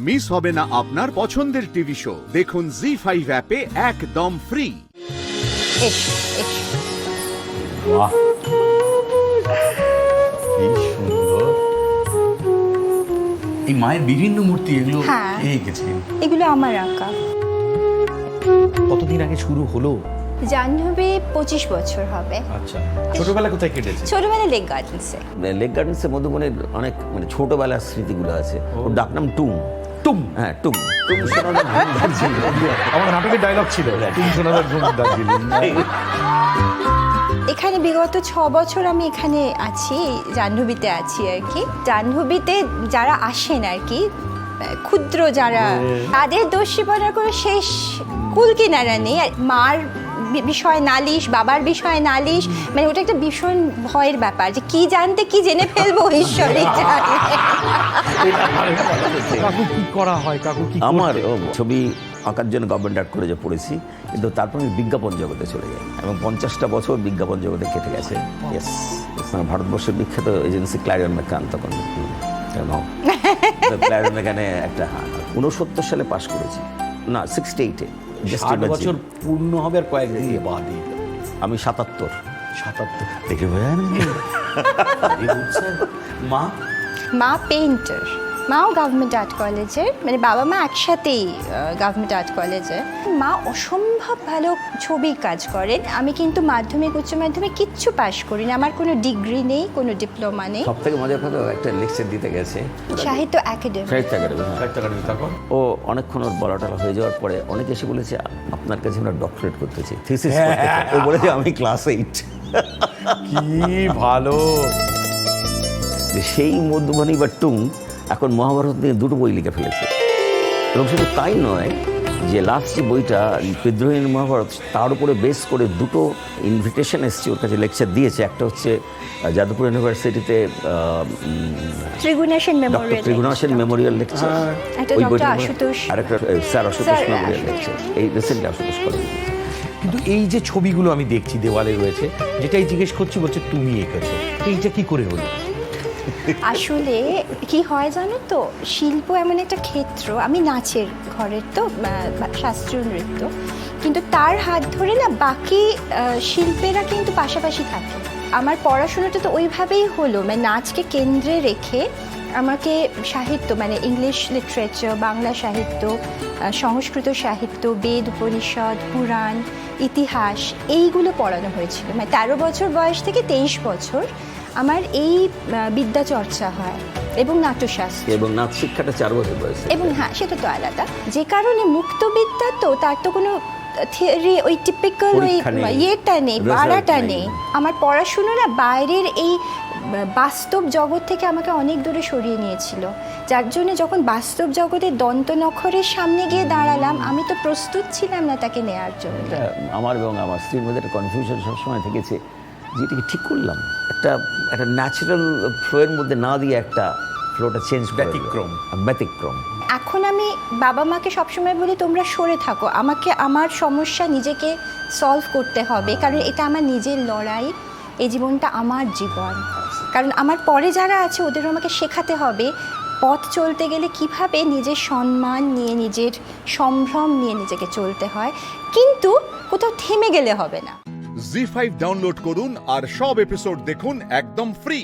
Miss হবে না আপনার পছন্দের টিভি শো। দেখুন জি5 অ্যাপে একদম ফ্রি। বাহ, কি সুন্দর। এই মায়ের বিভিন্ন মূর্তি, এগুলো হ্যাঁ। কে এঁকেছিলেন? এগুলো আমার আঁকা। কতদিন আগে শুরু হলো? জাহ্নবী 25 বছর হবে। আচ্ছা, ছোটবেলা কোথায় কেটেছে? ছোটবেলা লেক গার্ডেন্সে। লেক গার্ডেন্সে মধুবনের অনেক ছোটবেলার স্মৃতিগুলো আছে। ওর ডাকনাম টুম। টুম। হ্যাঁ, টুম টুম সোনাদার ঘুম দার্জিলিং। আমার নাটকের ডায়লগ ছিল টুম সোনাদার ঘুম দার্জিলিং। এখানে বিগত 6 বছর আমি এখানে আছি, জাহ্নবীতে আছি আর কি। জাহ্নবীতে যারা আসেন আর কি, ক্ষুদ্র যারা, তাদের দোষীপনার কোনো শেষ কুল কিনারা নেই। আর মার বিষয় নালিশ, বাবার বিষয় নালিশ, মানে ওটা একটা ভীষণ ভয়ের ব্যাপার যে কি জানতে কি জেনে ফেলবো ঈশ্বরই জানে। কাকু কি করা হয়? কাকু কি আমার ছবি আঁকার জন্য গভর্নমেন্ট আর্ট কলেজে পড়েছি, কিন্তু তারপর আমি বিজ্ঞাপন জগতে চলে যাই এবং 50টা বছর বিজ্ঞাপন জগতে কেটে গেছে। ইয়েস, ভারতবর্ষের বিখ্যাত এজেন্সি ক্লারিয়ন ম্যাকান, তখন ক্লারিয়ন ম্যাকানে একটা 69 সালে পাশ করেছি, না 68-এ। 60 বছর পূর্ণ হবে আর কয়েকদিন বাদে। আমি 77। 77 দেখে বোঝা মা মা পেইন্টার, মাও গভর্নমেন্ট আর্ট কলেজে, মানে বাবা মা একসাথেই গভর্নমেন্ট আর্ট কলেজে। মা অসম্ভব ভালো ছবি কাজ করেন। আমি কিন্তু মাধ্যমিক উচ্চ মাধ্যমিক কিচ্ছু পাশ করিনি, আমার কোনো ডিগ্রি নেই, কোনো ডিপ্লোমা নেই। সব থেকে মজার কথা, একটা লেকচার দিতে গেছে সাহিত্য একাডেমি। সাহিত্য একাডেমি। তখন ও অনেকক্ষণ ওর বলাটলা হয়ে যাওয়ার পরে অনেকে এসে বলেছে, আপনার কাছে আমরা ডক্টরেট করতেছি, থিসিস করতে চাই। ও বলেছে আমি ক্লাস 8। কি ভালো। সেই মধুবনী বা টুং এখন মহাভারত নিয়ে 2টো বই লিখে ফেলেছে। এবং শুধু তাই নয়, যে লাস্ট যে বইটা বিদ্রোহীর মহাভারত, তার উপরে বেস করে 2টো ইনভিটেশন এসছে ওর কাছে, লেকচার দিয়েছে। একটা হচ্ছে যাদবপুর ইউনিভার্সিটিতে ত্রিগুণাসেন মেমোরিয়াল লেকচার, ওই বইটা, আর একটা স্যার আশুতোষ মেমোরিয়াল লেকচার, এই রিসেন্টলি আশুতোষ কলেজে। কিন্তু এই যে ছবিগুলো আমি দেখছি দেওয়ালে রয়েছে, যেটাই জিজ্ঞেস করছি বলছে তুমি এঁকেছো, এইটা কি করে হলো? আসলে কি হয় জানো তো, শিল্প এমন একটা ক্ষেত্র, আমি নাচের ঘরের তো, শাস্ত্রীয় নৃত্য, কিন্তু তার হাত ধরে না বাকি শিল্পেরা কিন্তু পাশাপাশি থাকে। আমার পড়াশোনাটা তো ওইভাবেই হলো, মানে নাচকে কেন্দ্রে রেখে আমাকে সাহিত্য, মানে ইংলিশ লিটারেচার, বাংলা সাহিত্য, সংস্কৃত সাহিত্য, বেদ, উপনিষদ, পুরাণ, ইতিহাস, এইগুলো পড়ানো হয়েছিল। মানে 13 বছর বয়স থেকে 23 বছর আমার এই বিদ্যা চর্চা হয়, এবং নাট্যশাস্ত্র, এবং নাচ শিক্ষাটা 4 বছর বয়সে। এবং হ্যাঁ, সেটা তো আলাদা। যে কারণে মুক্ত বিদ্যা, তো তার তো কোনো থিওরি, ওই টিপিক্যাল ওই ইয়েটা নেই, বাড়াটা নেই। আমার পড়াশুনো না বাইরের এই বাস্তব জগৎ থেকে আমাকে অনেক দূরে সরিয়ে নিয়েছিল, যার জন্য যখন বাস্তব জগতের দন্তনখরের সামনে গিয়ে দাঁড়ালাম, আমি তো প্রস্তুত ছিলাম না তাকে নেওয়ার জন্য। আমার এবং আমার স্ত্রীর মধ্যে একটা কনফিউশন সবসময় থেকেছে, যে এটাকে ঠিক করলাম, একটা ন্যাচারাল ফ্লোয়ের মধ্যে না দিয়ে একটা ফ্লোটা চেঞ্জ, ব্যতিক্রম। এখন আমি বাবা মাকে সবসময় বলি, তোমরা সরে থাকো, আমাকে আমার সমস্যা নিজেকে সলভ করতে হবে, কারণ এটা আমার নিজের লড়াই, এই জীবনটা আমার জীবন। কারণ আমার পরে যারা আছে ওদেরও আমাকে শেখাতে হবে পথ চলতে গেলে কিভাবে নিজের সম্মান নিয়ে, নিজের সম্ভ্রম নিয়ে নিজেকে চলতে হয়, কিন্তু কোথাও থেমে গেলে হবে না। জি5 ডাউনলোড করুন আর সব এপিসোড দেখুন একদম ফ্রি।